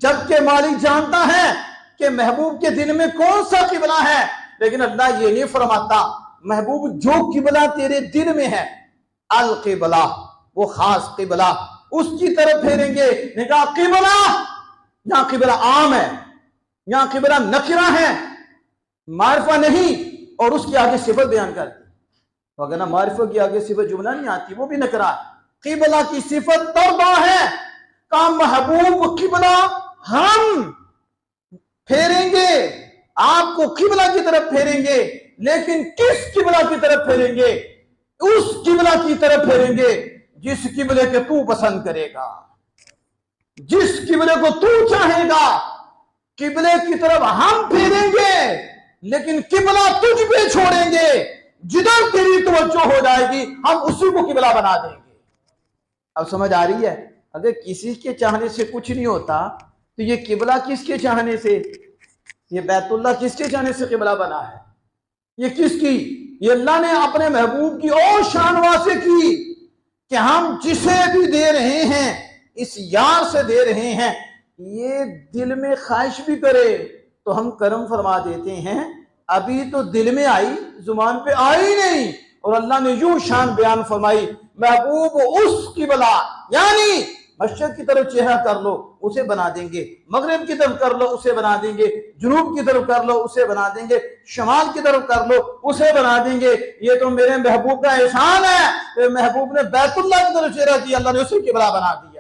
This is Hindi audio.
जबकि मालिक जानता है कि महबूब के दिल में कौन सा किबला है। लेकिन अल्लाह ये नहीं फरमाता, महबूब जो किबला तेरे दिल में है, अल किबला, वो खास किबला, उसकी तरफ फेरेंगे। निकाह किबला, यहां किबला आम है, यहां किबला नकिरा है, मारिफा नहीं, और उसके आगे सिफत बयान करती। तो अगर ना मारिफा के आगे सिफत जुमला नहीं आती, वो भी नकरा। किबला की सिफत तर्बा है, का महबूब किबला हम फेरेंगे, आपको किबला की तरफ फेरेंगे। लेकिन किस किबला की तरफ फेरेंगे? उस किबला की तरफ फेरेंगे जिस किबले के तू पसंद करेगा, जिस किबले को तू चाहेगा। किबले की तरफ हम फेरेंगे, लेकिन किबला तुझ पे छोड़ेंगे। जिधर तेरी तवज्जो हो जाएगी हम उसी को किबला बना देंगे। अब समझ आ रही है? अगर किसी के चाहने से कुछ नहीं होता तो ये किबला किसके चाहने से, ये बैतुल्लाह किसके चाहने से किबला बना है? ये किसकी? ये अल्लाह ने अपने महबूब की और शान वासे की कि हम जिसे भी दे रहे हैं इस यार से दे रहे हैं, ये दिल में ख्वाहिश भी करे तो हम करम फरमा देते हैं। अभी तो दिल में आई, जुबान पे आई नहीं, और अल्लाह ने यूं शान बयान फरमाई, महबूब उस किबला, यानी मशरक की तरफ चेहरा कर लो उसे बना देंगे, मगरिब की तरफ कर लो उसे बना देंगे, जुनूब की तरफ कर लो उसे बना देंगे, शमाल की तरफ कर लो उसे बना देंगे। ये तो मेरे महबूब का एहसान है। महबूब ने बैतुल्लाह की तरफ चेहरा किया, अल्लाह ने उसे किबला बना दिया।